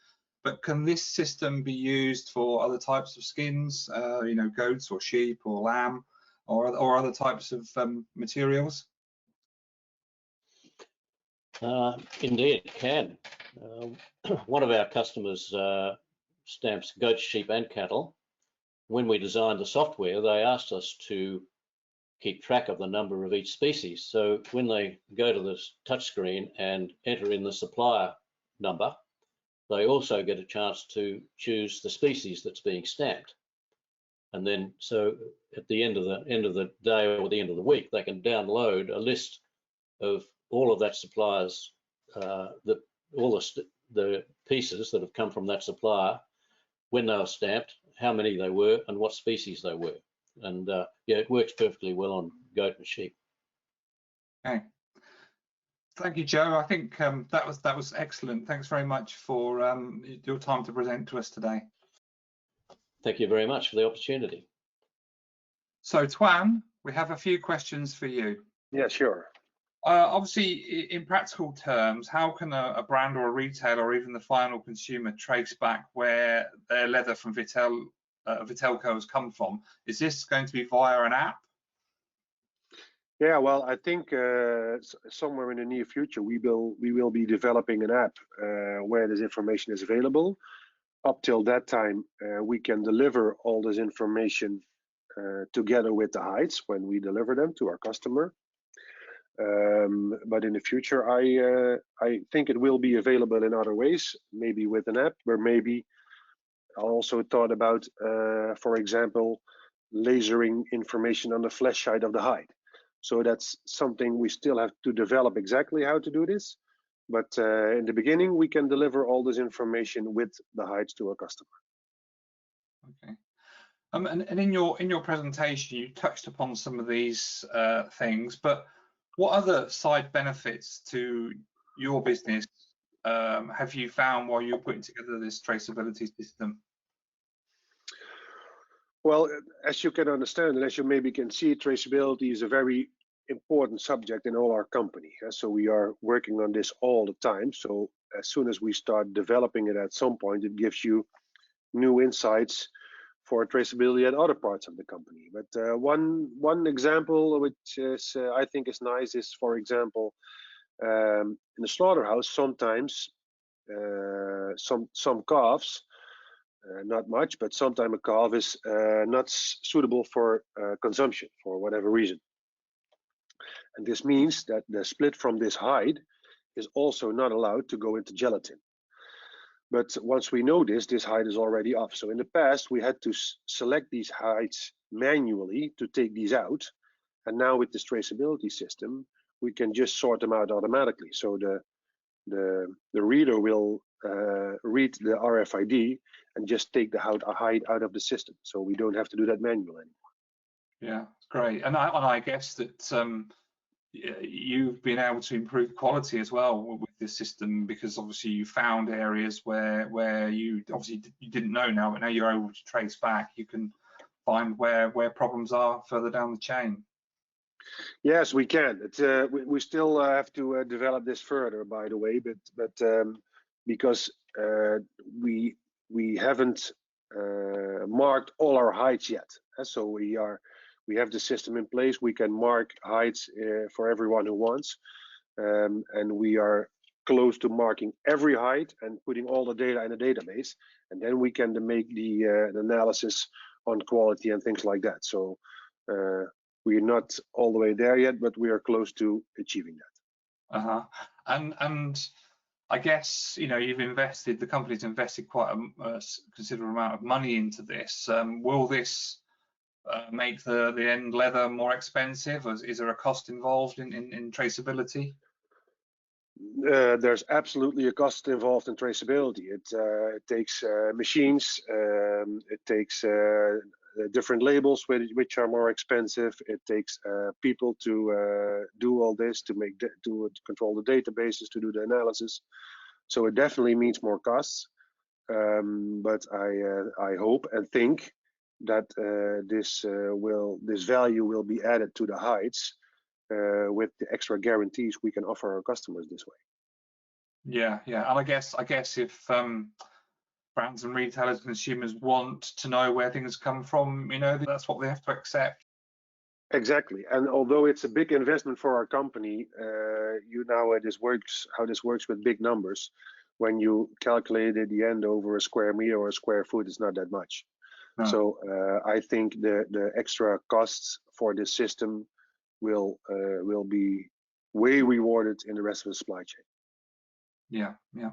but can this system be used for other types of skins, you know, goats or sheep or lamb, or other types of materials? Indeed, it can. One of our customers stamps goats, sheep and cattle. When we designed the software, they asked us to keep track of the number of each species. So when they go to the touchscreen and enter in the supplier number, they also get a chance to choose the species that's being stamped. And then, so at the end of the day or the end of the week, they can download a list of all of that supplier's, all the pieces that have come from that supplier, when they were stamped, how many they were, and what species they were. And yeah, it works perfectly well on goat and sheep. Okay. Thank you, Joe. I think that was excellent. Thanks very much for your time to present to us today. Thank you very much for the opportunity. So, Tuan, we have a few questions for you. Yeah, sure. Obviously, in practical terms, how can a brand or a retailer or even the final consumer trace back where their leather from Vitalco has come from? Is this going to be via an app? Yeah, well, I think somewhere in the near future we will be developing an app where this information is available. Up till that time, we can deliver all this information together with the hides when we deliver them to our customer. But in the future, I think it will be available in other ways, maybe with an app, or maybe also thought about, for example, lasering information on the flesh side of the hide. So that's something we still have to develop exactly how to do this. But in the beginning, we can deliver all this information with the hides to a customer. Okay. And in your presentation, you touched upon some of these things, but what other side benefits to your business have you found while you're putting together this traceability system? Well, as you can understand, and as you maybe can see, traceability is a very important subject in all our company. So we are working on this all the time. So as soon as we start developing it at some point, it gives you new insights for traceability at other parts of the company. But one example which is I think is nice is, for example, in the slaughterhouse, sometimes some calves, not much, but sometimes a calf is not suitable for consumption for whatever reason. And this means that the split from this hide is also not allowed to go into gelatin. But once we know this hide is already off. So in the past, we had to select these hides manually to take these out. And now with this traceability system, we can just sort them out automatically. So the reader will read the RFID and just take the hide out of the system. So we don't have to do that manually anymore. Yeah, great. And I guess that you've been able to improve quality as well with this system, because obviously you found areas where you obviously you didn't know now, but now you're able to trace back. You can find where problems are further down the chain. Yes, we can. We still have to develop this further, by the way, but because we haven't marked all our hides yet. So we have the system in place. We can mark hides for everyone who wants, and we are close to marking every hide and putting all the data in a database, and then we can make the analysis on quality and things like that. So we're not all the way there yet, but we are close to achieving that. And I guess the company's invested quite a considerable amount of money into this. Will this make the end leather more expensive? Is there a cost involved in traceability? There's absolutely a cost involved in traceability. It takes machines, it takes different labels which are more expensive. It takes people to do all this, to control the databases, to do the analysis. So it definitely means more costs. But I hope and think that this value will be added to the hides with the extra guarantees we can offer our customers this way. Yeah, and I guess if brands and retailers, consumers want to know where things come from, that's what they have to accept. Exactly. And although it's a big investment for our company, you know how this works with big numbers. When you calculate at the end over a square meter or a square foot, it's not that much. No. So I think the extra costs for this system will be way rewarded in the rest of the supply chain. Yeah.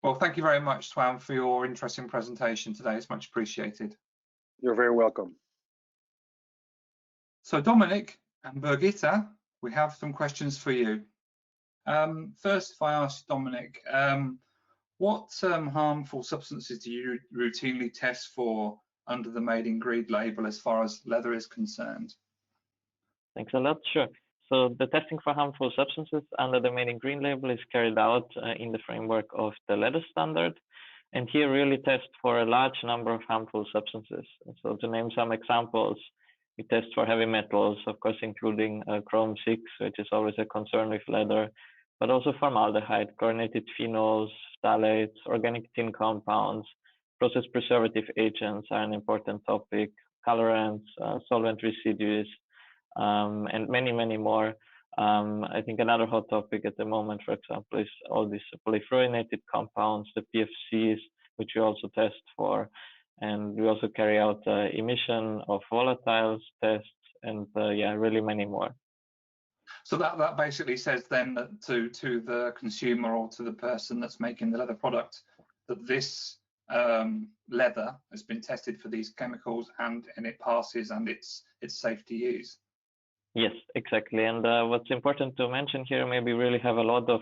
Well, thank you very much, Twan, for your interesting presentation today. It's much appreciated. You're very welcome. So Dominic and Birgitta, we have some questions for you. First, if I ask Dominic, what harmful substances do you routinely test for under the Made in Green label as far as leather is concerned? Thanks a lot. Sure. So the testing for harmful substances under the Made in Green label is carried out in the framework of the leather standard. And here really test for a large number of harmful substances. So to name some examples, we test for heavy metals, of course, including chrome-6, which is always a concern with leather, but also formaldehyde, chlorinated phenols, phthalates, organic tin compounds, process preservative agents are an important topic, colorants, solvent residues, and many, many more. I think another hot topic at the moment, for example, is all these polyfluorinated compounds, the PFCs, which we also test for. And we also carry out emission of volatiles tests and really many more. So that basically says then that to the consumer or to the person that's making the leather product that this leather has been tested for these chemicals and it passes and it's safe to use. Yes, exactly. And what's important to mention here, maybe we really have a lot of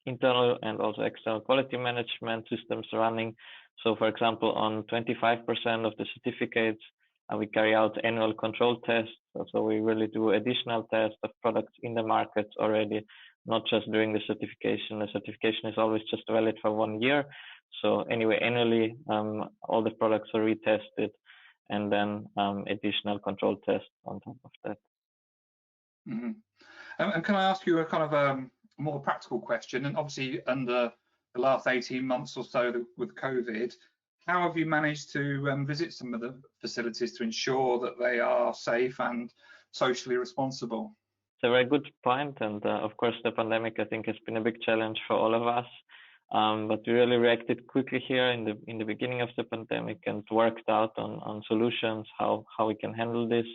internal and also external quality management systems running. So for example, on 25% of the certificates, we carry out annual control tests. So we really do additional tests of products in the market already, not just during the certification. The certification is always just valid for 1 year. So anyway, annually, all the products are retested, and then additional control tests on top of that. Mm-hmm. And can I ask you a kind of more practical question? And obviously, under the last 18 months or so with COVID, how have you managed to visit some of the facilities to ensure that they are safe and socially responsible? It's a very good point, and of course, the pandemic I think has been a big challenge for all of us. But we really reacted quickly here in the beginning of the pandemic and worked out on solutions how we can handle this.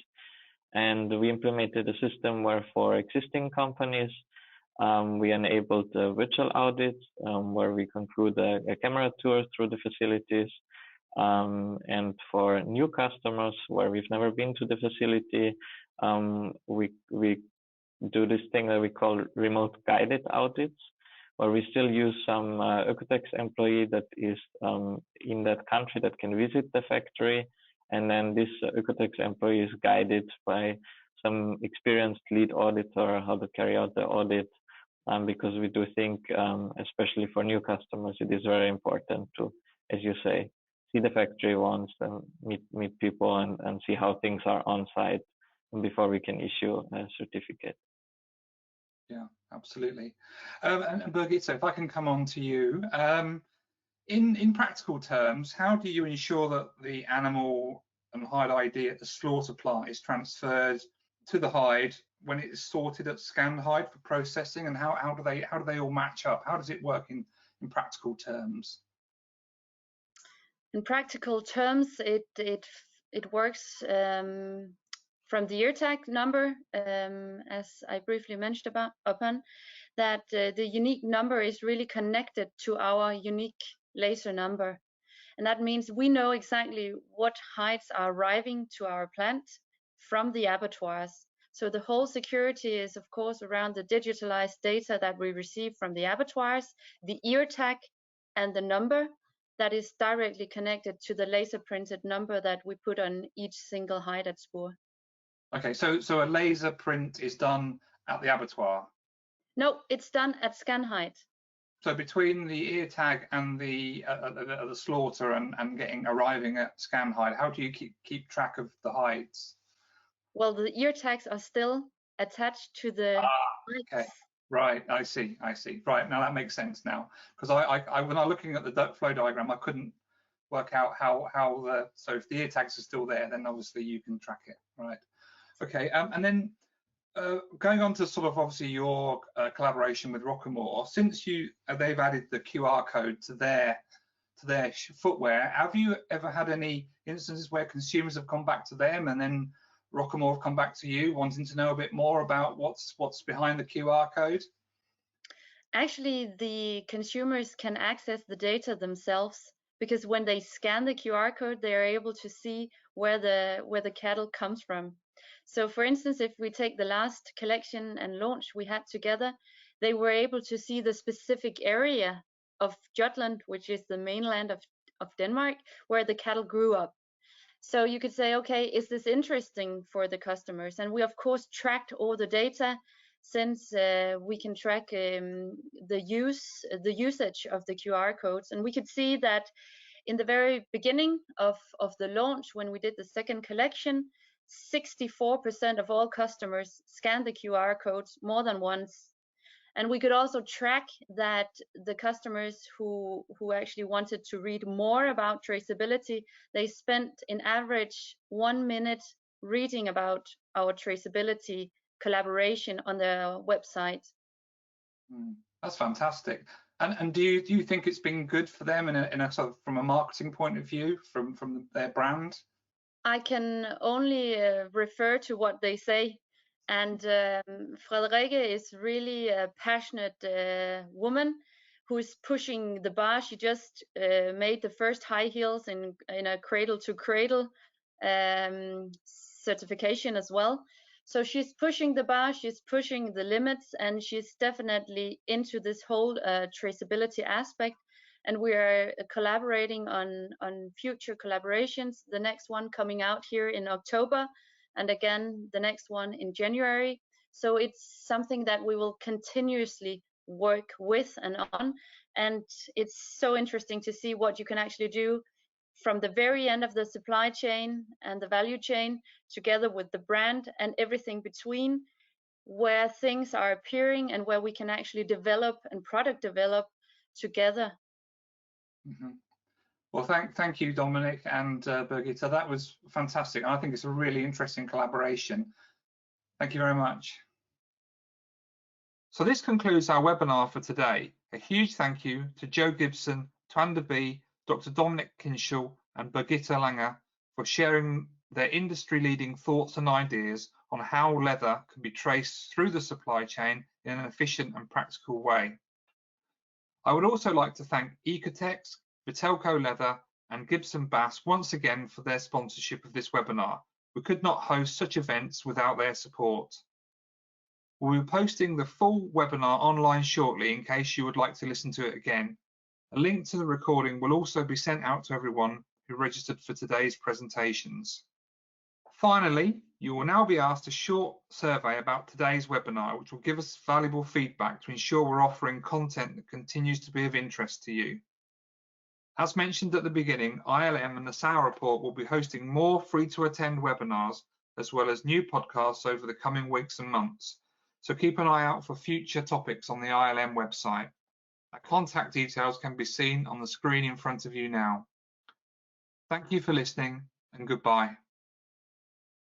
And we implemented a system where for existing companies, we enabled virtual audits where we conclude a camera tour through the facilities. And for new customers where we've never been to the facility, we do this thing that we call remote guided audits, where we still use some Oecotex employee that is in that country that can visit the factory. And then this Oecotex employee is guided by some experienced lead auditor how to carry out the audit, because we do think, especially for new customers, it is very important to, as you say, see the factory once and meet people and see how things are on site before we can issue a certificate. Yeah, absolutely. And Birgit, so if I can come on to you. In practical terms, how do you ensure that the animal and hide ID at the slaughter plant is transferred to the hide when it is sorted at scanned hide for processing, and how do they all match up? How does it work in practical terms? In practical terms, it works from the ear tag number, as I briefly mentioned upon, that the unique number is really connected to our unique laser number. And that means we know exactly what hides are arriving to our plant from the abattoirs. So the whole security is, of course, around the digitalized data that we receive from the abattoirs, the ear tag, and the number that is directly connected to the laser printed number that we put on each single hide at Spoor. Okay, so a laser print is done at the abattoir? No, it's done at ScanHide. So between the ear tag and the slaughter and arriving at ScanHide, how do you keep track of the hides? Well, the ear tags are still attached to the hides. Okay, right, I see. Right, now that makes sense now, because I when I was looking at the flow diagram, I couldn't work out how so if the ear tags are still there, then obviously you can track it, right? Okay, and then going on to sort of obviously your collaboration with Rockamore, since they've added the QR code to their footwear, have you ever had any instances where consumers have come back to them and then Rockamore have come back to you wanting to know a bit more about what's behind the QR code? Actually, the consumers can access the data themselves, because when they scan the QR code, they are able to see where the cattle comes from. So for instance, if we take the last collection and launch we had together, they were able to see the specific area of Jutland, which is the mainland of Denmark, where the cattle grew up. So you could say, okay, is this interesting for the customers? And we of course tracked all the data, since we can track the usage of the QR codes. And we could see that in the very beginning of the launch, when we did the second collection, 64% of all customers scanned the QR codes more than once. And we could also track that the customers who actually wanted to read more about traceability, they spent in average 1 minute reading about our traceability collaboration on their website. That's fantastic. And do you think it's been good for them in a sort of from a marketing point of view, from their brand? I can only refer to what they say. And Frederikke is really a passionate woman who's pushing the bar. She just made the first high heels in a cradle to cradle certification as well. So she's pushing the bar, she's pushing the limits, and she's definitely into this whole traceability aspect. And we are collaborating on future collaborations. The next one coming out here in October, and again the next one in January. So it's something that we will continuously work with and on. And it's so interesting to see what you can actually do from the very end of the supply chain and the value chain, together with the brand and everything between, where things are appearing and where we can actually develop and product develop together. Mm-hmm. Well, thank you, Dominic and Birgitta. That was fantastic. I think it's a really interesting collaboration. Thank you very much. So this concludes our webinar for today. A huge thank you to Joe Gibson, Twander B, Dr. Dominic Kinchel and Birgitta Langer for sharing their industry-leading thoughts and ideas on how leather can be traced through the supply chain in an efficient and practical way. I would also like to thank Ecotex, Vitalco Leather and Gibson Bass once again for their sponsorship of this webinar. We could not host such events without their support. We'll be posting the full webinar online shortly in case you would like to listen to it again. A link to the recording will also be sent out to everyone who registered for today's presentations. Finally, you will now be asked a short survey about today's webinar, which will give us valuable feedback to ensure we're offering content that continues to be of interest to you. As mentioned at the beginning, ILM and the SAO Report will be hosting more free-to-attend webinars, as well as new podcasts over the coming weeks and months. So keep an eye out for future topics on the ILM website. Our contact details can be seen on the screen in front of you now. Thank you for listening, and goodbye.